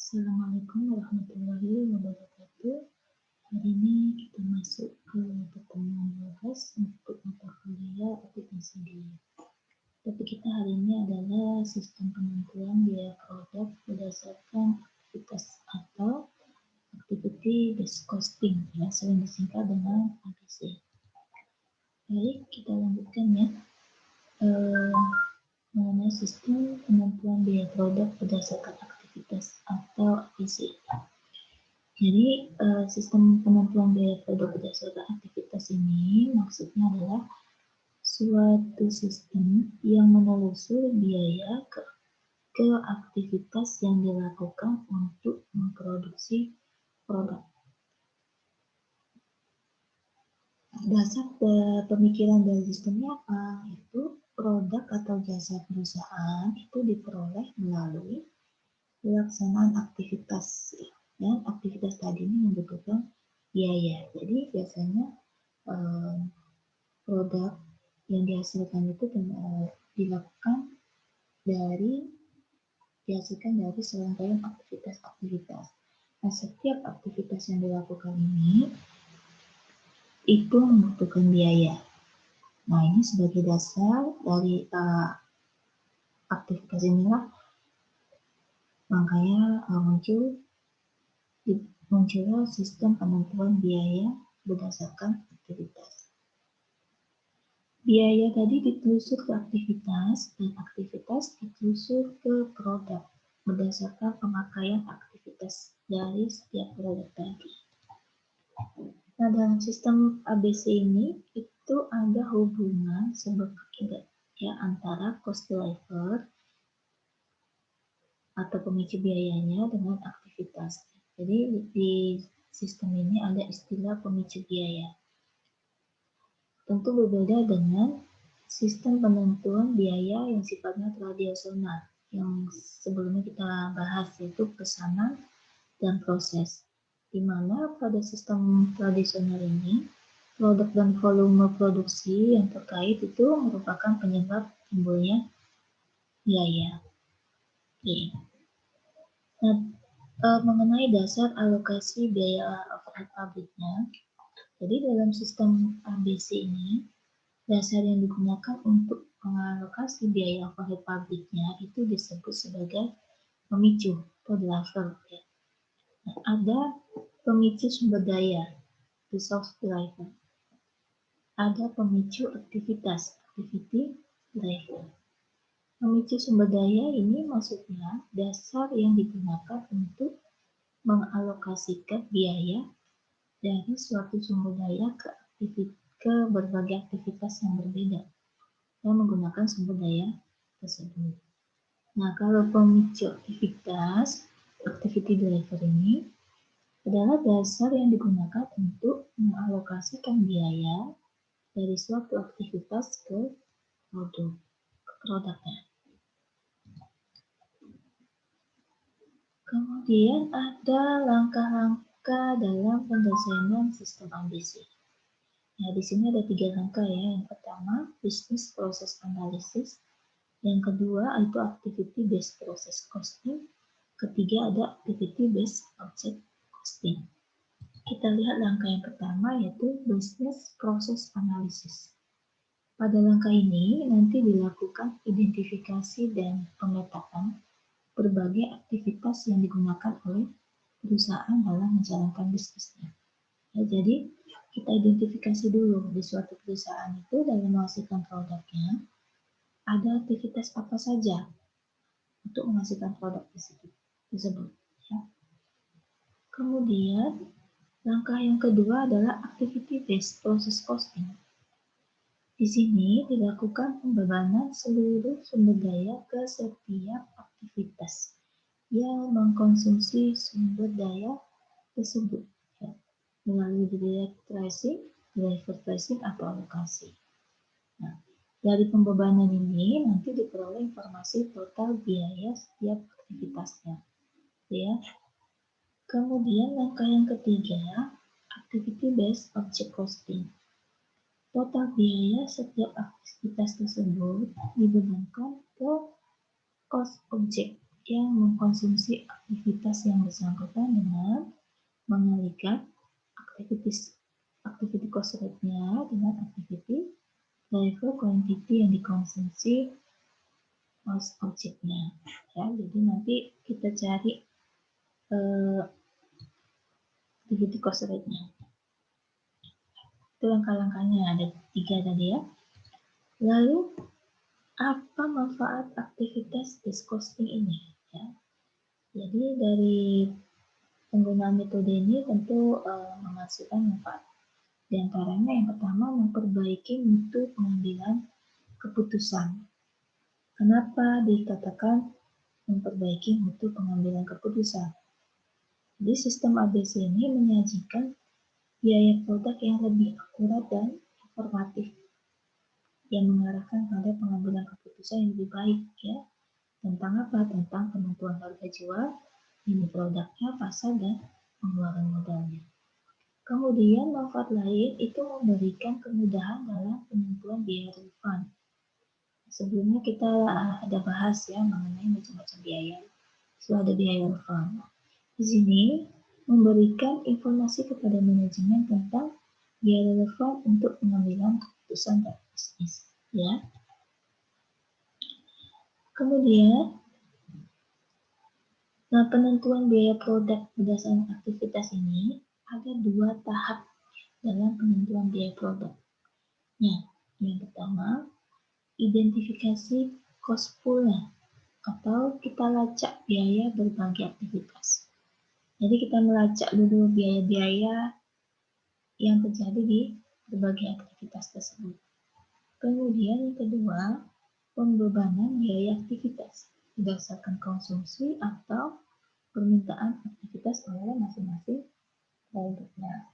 Assalamualaikum warahmatullahi wabarakatuh. Hari ini kita masuk ke pertemuan bahas untuk mata kuliah aplikasi biaya. Topik kita hari ini adalah sistem penentuan biaya produk berdasarkan aktivitas atau activity based costing, ya, sering disingkat dengan ABC. Baik, kita lanjutkan ya. Mengenai sistem penentuan biaya produk berdasarkan aktivitas atau ABC. Jadi, sistem penentuan biaya produk berdasarkan aktivitas ini maksudnya adalah suatu sistem yang menelusuri biaya ke aktivitas yang dilakukan untuk memproduksi produk. Dasar pemikiran dari sistemnya apa? Itu produk atau jasa perusahaan itu diperoleh melalui pelaksanaan aktivitas. Dan aktivitas tadi ini membutuhkan biaya. Jadi biasanya produk yang dihasilkan itu dihasilkan dari serangkaian aktivitas-aktivitas. Nah, setiap aktivitas yang dilakukan ini itu membutuhkan biaya. Nah, ini sebagai dasar dari aktivitas inilah makanya muncullah sistem penentuan biaya berdasarkan aktivitas. Biaya tadi ditelusur ke aktivitas dan aktivitas ditelusur ke produk berdasarkan pemakaian aktivitas dari setiap produk tadi. Nah, dalam sistem ABC ini itu ada hubungan sebab akibat ya antara cost driver atau pemicu biayanya dengan aktivitas. Jadi di sistem ini ada istilah pemicu biaya. Tentu berbeda dengan sistem penentuan biaya yang sifatnya tradisional yang sebelumnya kita bahas, yaitu pesanan dan proses. Di mana pada sistem tradisional ini produk dan volume produksi yang terkait itu merupakan penyebab timbulnya biaya. Oke. Nah, mengenai dasar alokasi biaya overhead pabriknya, jadi dalam sistem ABC ini dasar yang digunakan untuk mengalokasi biaya overhead pabriknya itu disebut sebagai pemicu atau driver. Ya. Nah, ada pemicu sumber daya, resource driver. Ada pemicu aktivitas, activity driver. Pemicu sumber daya ini maksudnya dasar yang digunakan untuk mengalokasikan biaya dari suatu sumber daya ke berbagai aktivitas yang berbeda yang menggunakan sumber daya tersebut. Nah, kalau pemicu aktivitas, activity driver ini adalah dasar yang digunakan untuk mengalokasikan biaya dari suatu aktivitas ke produknya. Kemudian ada langkah-langkah dalam pendesainer sistem ABC. Nah, di sini ada 3 langkah ya. Yang pertama, business process analysis. Yang kedua, itu activity based process costing. Ketiga, ada activity based object costing. Kita lihat langkah yang pertama, yaitu business process analysis. Pada langkah ini, nanti dilakukan identifikasi dan pemetaan berbagai aktivitas yang digunakan oleh perusahaan dalam menjalankan bisnisnya. Ya, jadi kita identifikasi dulu di suatu perusahaan itu dalam menghasilkan produknya ada aktivitas apa saja untuk menghasilkan produk tersebut. Ya. Kemudian langkah yang kedua adalah activity based process costing. Di sini dilakukan pembebanan seluruh sumber daya ke setiap aktivitas yang mengkonsumsi sumber daya tersebut ya, melalui direct pricing, driver pricing atau alokasi. Nah, dari pembebanan ini nanti diperoleh informasi total biaya setiap aktivitasnya. Ya. Kemudian langkah yang ketiga, activity based object costing. Total biaya setiap aktivitas tersebut dibebankan ke cost object yang mengkonsumsi aktivitas yang bersangkutan dengan mengalihkan activity cost rate-nya dengan activity level quantity yang dikonsumsi objeknya. Ya, jadi nanti kita cari activity cost rate-nya. Itu langkah-langkahnya, ada 3 tadi ya. Lalu, apa manfaat aktivitas base costing ini? Ya. Jadi dari penggunaan metode ini tentu menghasilkan manfaat. Di antaranya yang pertama memperbaiki mutu pengambilan keputusan. Kenapa dikatakan memperbaiki mutu pengambilan keputusan? Jadi sistem ABC ini menyajikan biaya produk yang lebih akurat dan informatif yang mengarahkan pada pengambilan keputusan yang lebih baik ya. Tentang apa? Tentang penentuan harga jual, ini produknya, pasar, dan pengeluaran modalnya. Kemudian manfaat lain itu memberikan kemudahan dalam penentuan biaya refund. Sebelumnya kita ada bahas ya mengenai macam-macam biaya. Setelah ada biaya refund. Di sini memberikan informasi kepada manajemen tentang biaya relevan untuk pengambilan keputusan bisnis. Ya. Kemudian, penentuan biaya produk berdasarkan aktivitas ini ada 2 tahap dalam penentuan biaya produk. Yang pertama, identifikasi cost pool-nya atau kita lacak biaya berbagai aktivitas. Jadi kita melacak dulu biaya-biaya yang terjadi di berbagai aktivitas tersebut. Kemudian yang kedua, pembebanan biaya aktivitas berdasarkan konsumsi atau permintaan aktivitas oleh masing-masing produknya.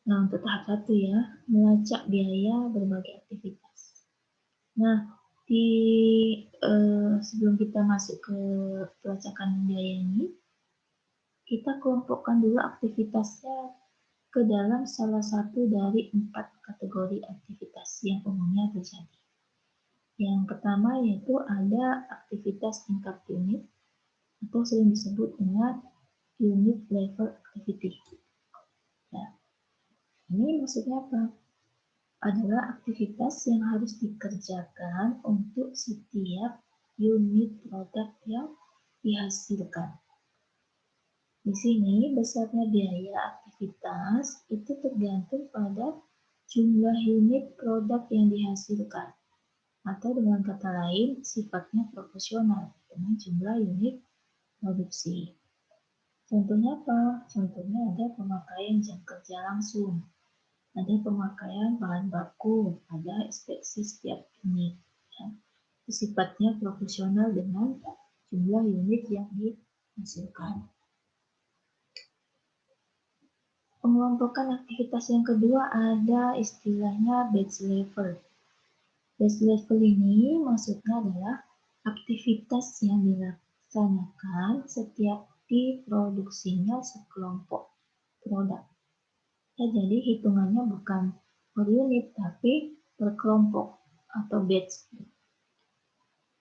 Nah, untuk tahap 1 ya, melacak biaya berbagai aktivitas. Nah, sebelum kita masuk ke pelacakan biaya ini, kita kelompokkan dulu aktivitasnya ke dalam salah satu dari 4 kategori aktivitas yang umumnya terjadi. Yang pertama yaitu ada aktivitas tingkat unit atau sering disebut dengan unit level activity. Nah, ini maksudnya apa? Adalah aktivitas yang harus dikerjakan untuk setiap unit produk yang dihasilkan. Di sini besarnya biaya aktivitas itu tergantung pada jumlah unit produk yang dihasilkan. Atau dengan kata lain, sifatnya proporsional dengan jumlah unit produksi. Contohnya apa? Contohnya ada pemakaian jam kerja langsung, ada pemakaian bahan baku, ada inspeksi setiap unit. Ya. Sifatnya proporsional dengan jumlah unit yang dihasilkan. Pengelompokan aktivitas yang kedua ada istilahnya batch level. Batch level ini maksudnya adalah aktivitas yang dilaksanakan setiap diproduksinya sekelompok produk. Ya, jadi hitungannya bukan per unit tapi per kelompok atau batch.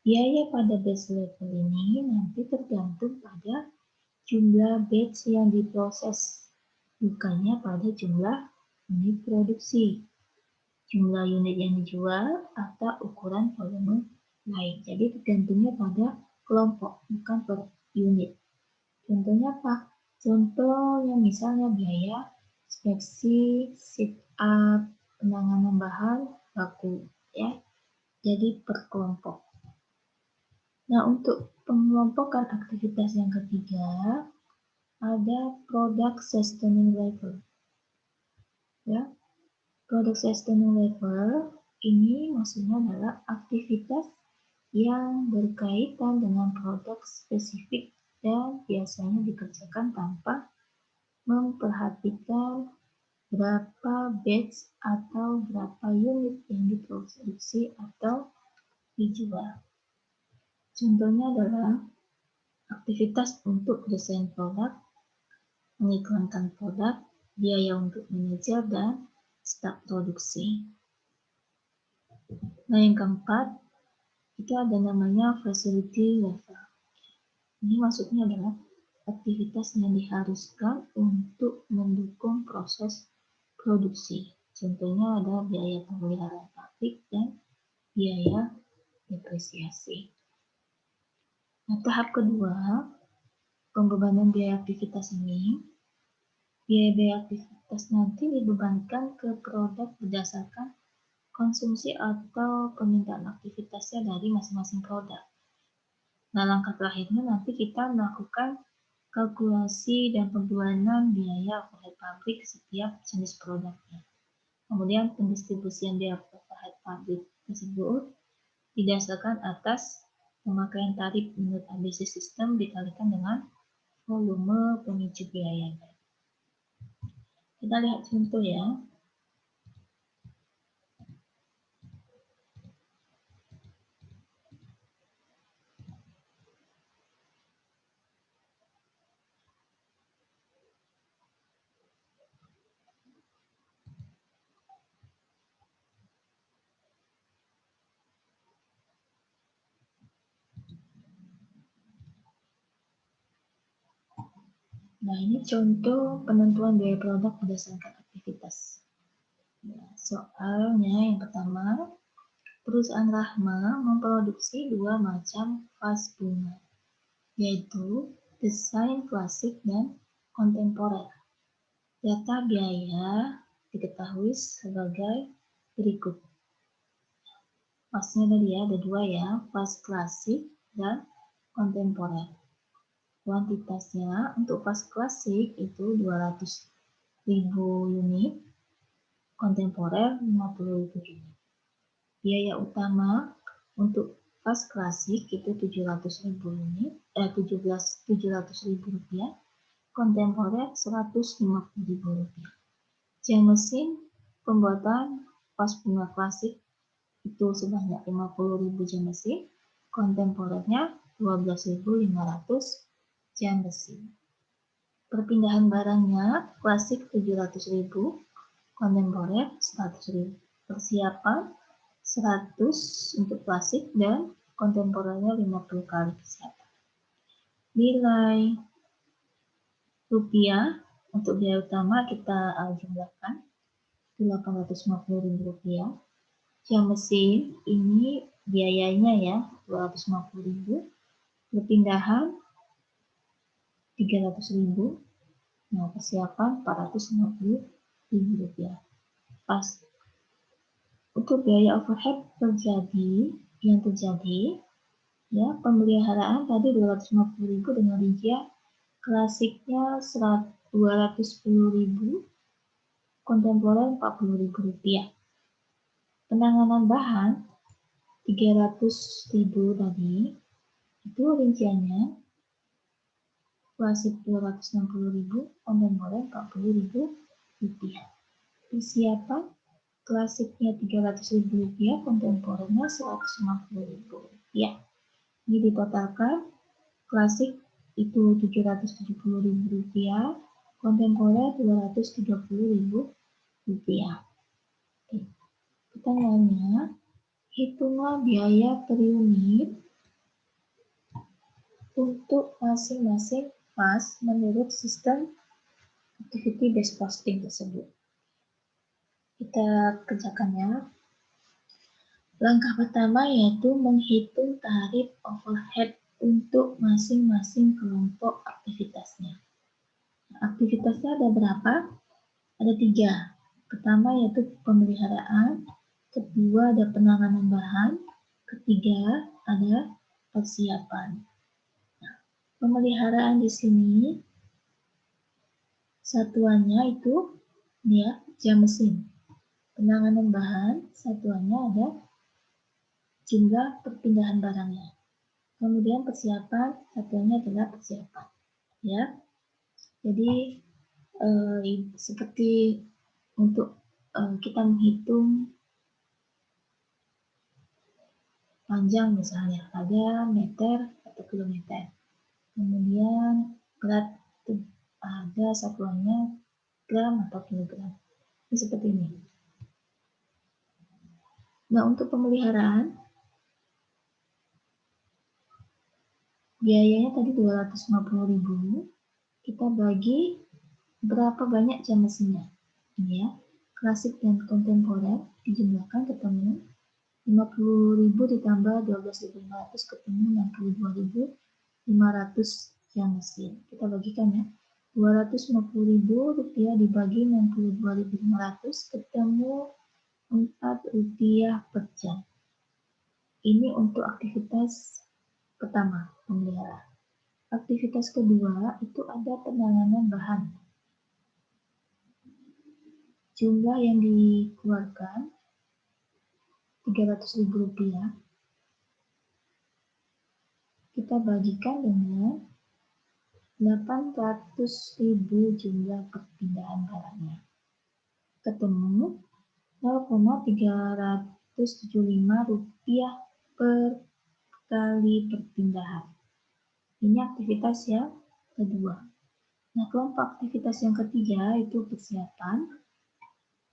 Biaya pada batch level ini nanti tergantung pada jumlah batch yang diproses, bukannya pada jumlah unit produksi, jumlah unit yang dijual, atau ukuran volume lain. Jadi tergantungnya pada kelompok, bukan per unit. Contohnya apa? Contohnya misalnya biaya inspeksi, sit up, penanganan bahan baku, ya. Jadi per kelompok. Nah, untuk pengelompokan aktivitas yang ketiga, ada product sustaining level. Ya, product sustaining level ini maksudnya adalah aktivitas yang berkaitan dengan produk spesifik dan biasanya dikerjakan tanpa memperhatikan berapa batch atau berapa unit yang diproduksi atau dijual. Contohnya adalah aktivitas untuk desain produk, mengiklankan produk, biaya untuk manajer, dan staf produksi. Nah, yang keempat, itu ada namanya facility level. Ini maksudnya adalah aktivitas yang diharuskan untuk mendukung proses produksi. Contohnya ada biaya pemeliharaan pabrik dan biaya depresiasi. Nah, tahap kedua, pembebanan biaya aktivitas ini, biaya aktivitas nanti dibebankan ke produk berdasarkan konsumsi atau permintaan aktivitasnya dari masing-masing produk. Nah, langkah terakhirnya nanti kita melakukan kalkulasi dan pembuanan biaya overhead pabrik setiap jenis produknya. Kemudian pendistribusian biaya overhead pabrik tersebut didasarkan atas pemakaian tarif menurut ABC System dikalikan dengan volume pemicu biayanya. Kita lihat contoh ya. Nah, ini contoh penentuan biaya produk berdasarkan aktivitas. Nah, soalnya yang pertama, perusahaan Rahma memproduksi dua macam vas bunga, yaitu desain klasik dan kontemporer. Data biaya diketahui sebagai berikut. Vasnya tadi ya, ada dua ya, vas klasik dan kontemporer. Kuantitasnya untuk vas klasik itu 200.000 unit, kontemporer 50.000 unit. Biaya utama untuk vas klasik itu 700.000 unit, 700.000 rupiah, kontemporer 150.000 rupiah. Jam mesin pembuatan vas bunga klasik itu sebanyak 50.000 jam mesin, kontemporernya 12.500 jam mesin. Perpindahan barangnya klasik 700.000, kontemporer 100.000. Persiapan 100 untuk klasik dan kontemporernya 50 kali persiapan. Nilai rupiah untuk biaya utama kita jumlahkan 850.000 rupiah. Jam mesin ini biayanya ya 250.000, perpindahan 300.000, nah persiapan 450.000 rupiah. Pas untuk biaya overhead yang terjadi ya, pemeliharaan tadi 250.000 dengan rincian klasiknya 210.000, kontemporer 40.000 rupiah. Penanganan bahan 300.000 tadi itu rinciannya klasik 260.000, kontemporer 40.000 rupiah. Persiapan klasiknya 300.000 rupiah, kontemporernya 150.000 rupiah. Ini ditotalkan klasik itu 770.000 rupiah, kontemporer 230.000 rupiah. Pertanyaannya, hitunglah biaya per unit untuk masing-masing vas menurut sistem activity based costing tersebut. Kita kerjakan ya. Langkah pertama yaitu menghitung tarif overhead untuk masing-masing kelompok aktivitasnya. Aktivitasnya ada berapa? Ada 3. Pertama yaitu pemeliharaan, kedua ada penanganan bahan, ketiga ada persiapan. Nah, pemeliharaan di sini satuannya itu ya jam mesin. Penanganan bahan satuannya ada jumlah perpindahan barangnya. Kemudian persiapan satuannya adalah persiapan. Ya, jadi seperti untuk kita menghitung panjang misalnya ada meter atau kilometer, kemudian berat ada satuannya gram atau kilogram. Ini seperti ini. Nah, untuk pemeliharaan biayanya tadi 250.000, kita bagi berapa banyak jam mesinnya. Ini ya, klasik dan kontemporer dijumlahkan ketemu 50.000 ditambah 12.500 ketemu 62.500 jam mesin. Kita bagikan ya. 250.000 rupiah dibagi 62.500 ketemu 4 rupiah per jam. Ini untuk aktivitas pertama, memelihara. Aktivitas kedua itu ada penanganan bahan. Jumlah yang dikeluarkan 300.000 rupiah. Kita bagikan dengan 800.000 jumlah perpindahan barangnya. Ketemu 0,375 rupiah per kali perpindahan. Ini aktivitas yang kedua. Nah, kelompok aktivitas yang ketiga itu persiapan.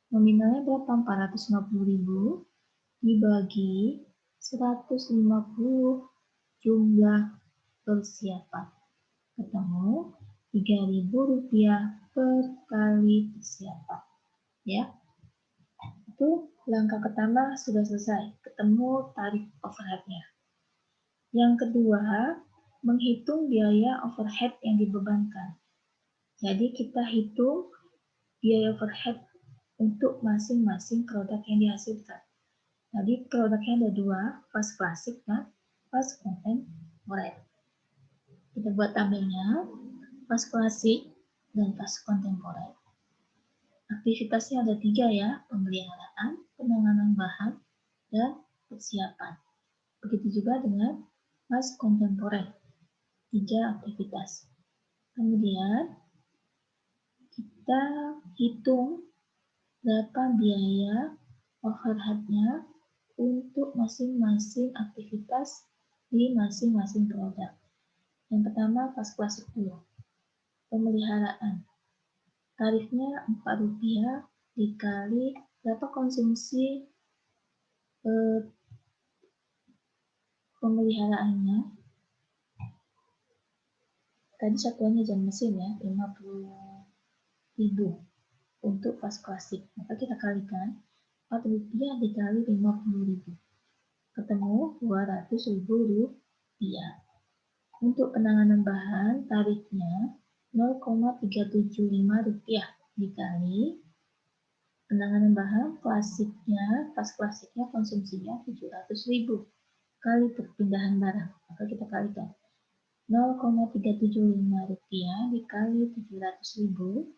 Nominalnya berapa? 450.000 dibagi 150 jumlah persiapan. Ketemu 3.000 rupiah per kali persiapan. Ya, itu langkah pertama sudah selesai. Ketemu tarif overhead-nya. Yang kedua, menghitung biaya overhead yang dibebankan. Jadi kita hitung biaya overhead untuk masing-masing produk yang dihasilkan. Jadi produknya ada dua, fast klasik dan fast kontemporer. Kita buat tabelnya, fast klasik dan fast kontemporer. Aktivitasnya ada tiga ya, pemeliharaan, penanganan bahan, dan persiapan. Begitu juga dengan fast kontemporer, 3 aktivitas. Kemudian kita hitung berapa biaya overhead-nya untuk masing-masing aktivitas di masing-masing produk. Yang pertama, fast klasik dulu. Pemeliharaan. Tarifnya Rp4 dikali berapa konsumsi pemeliharaannya. Tadi satuannya jam mesin ya, 50.000 untuk fast klasik. Maka kita kalikan Rp4 dikali 50.000. Ketemu Rp200.000. Untuk penanganan bahan, tarifnya Rp0,375 dikali penanganan bahan klasiknya, fast klasiknya konsumsinya 700.000 kali perpindahan barang. Maka kita kalikan Rp0,375 dikali 700.000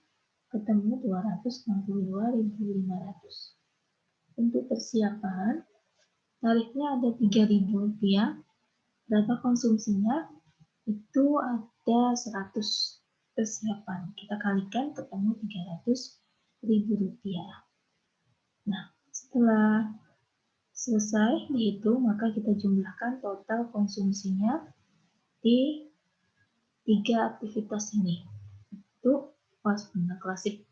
ketemu 262.500. Untuk persiapan, tarifnya ada Rp3.000. Berapa konsumsinya? Itu ada 100 persiapan. Kita kalikan ketemu Rp300.000. Nah, setelah selesai dihitung, maka kita jumlahkan total konsumsinya di 3 aktivitas ini. Itu fast klasik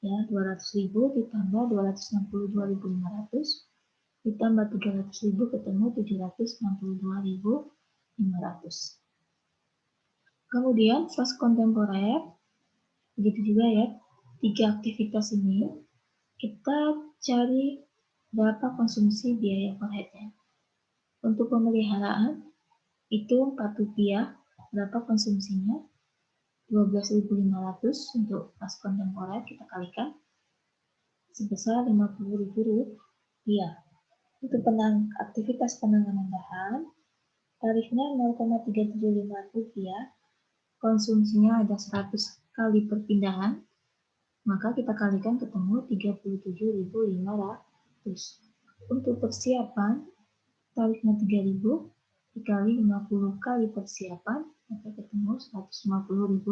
ya, 200.000 ditambah 262.500 ditambah 300.000 ketemu 762.500. Kemudian fast kontemporer, begitu juga ya, 3 aktivitas ini kita cari berapa konsumsi biaya overhead-nya. Untuk pemeliharaan itu Rp4, berapa konsumsinya? 12.500 untuk fast kontemporer kita kalikan sebesar Rp50.000. Untuk aktivitas penanganan bahan, tarifnya Rp0,375. Konsumsinya ada 100 kali perpindahan, maka kita kalikan ketemu Rp37.500. Untuk persiapan, tarifnya Rp3.000 dikali 50 kali persiapan, maka ketemu Rp150.000.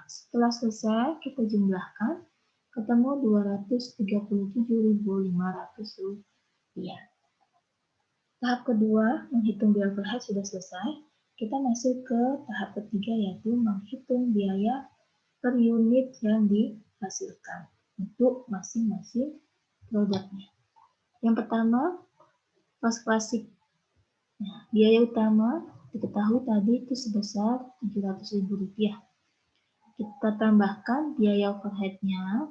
Setelah selesai, kita jumlahkan, ketemu Rp237.500. Tahap kedua, menghitung biaya overhead sudah selesai. Kita masuk ke tahap ketiga, yaitu menghitung biaya per unit yang dihasilkan untuk masing-masing produknya. Yang pertama, fast klasik. Nah, biaya utama diketahui tadi itu sebesar Rp700.000. Kita tambahkan biaya overhead-nya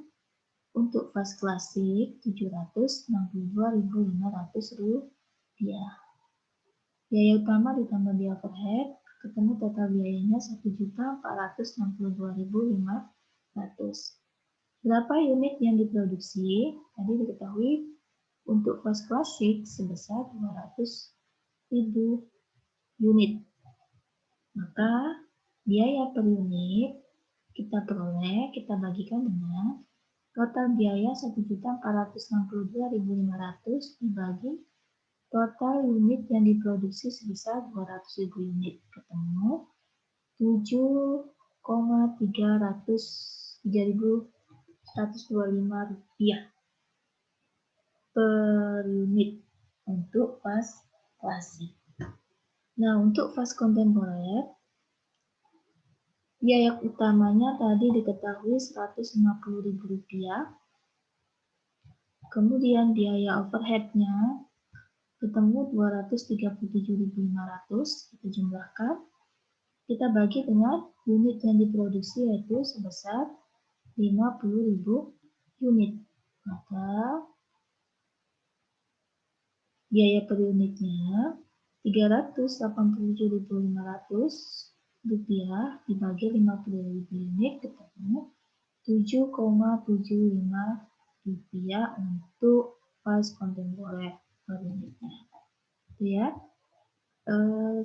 untuk fast klasik Rp762.500. Biaya utama ditambah biaya overhead, ketemu total biayanya Rp1.462.500. Berapa unit yang diproduksi? Tadi diketahui untuk fast klasik sebesar 200.000 unit. Maka biaya per unit kita peroleh, kita bagikan dengan total biaya Rp1.462.500 dibagi total unit yang diproduksi sebesar 200.000 unit. Ketemu Rp7.125 per unit untuk fast klasik. Nah, untuk fast kontemporer, biaya utamanya tadi diketahui Rp150.000. Kemudian biaya overhead-nya ketemu Rp237.500. Kita jumlahkan. Kita bagi dengan unit yang diproduksi yaitu sebesar 50.000 unit. Maka biaya per unitnya Rp387.500 dibagi 50.000 unit ketemu Rp7,75 untuk fast kontemporer per unitnya. Ya.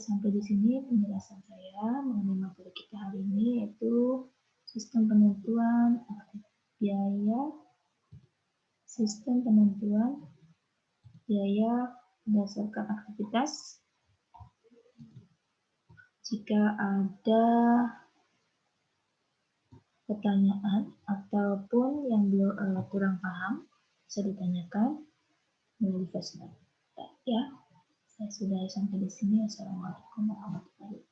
Sampai di sini penjelasan saya mengenai materi kita hari ini, yaitu sistem penentuan biaya berdasarkan aktivitas. Jika ada pertanyaan ataupun yang belum kurang paham, bisa ditanyakan melalui Facebook. Ya. Saya sudah sampai di sini. Assalamualaikum warahmatullahi wabarakatuh.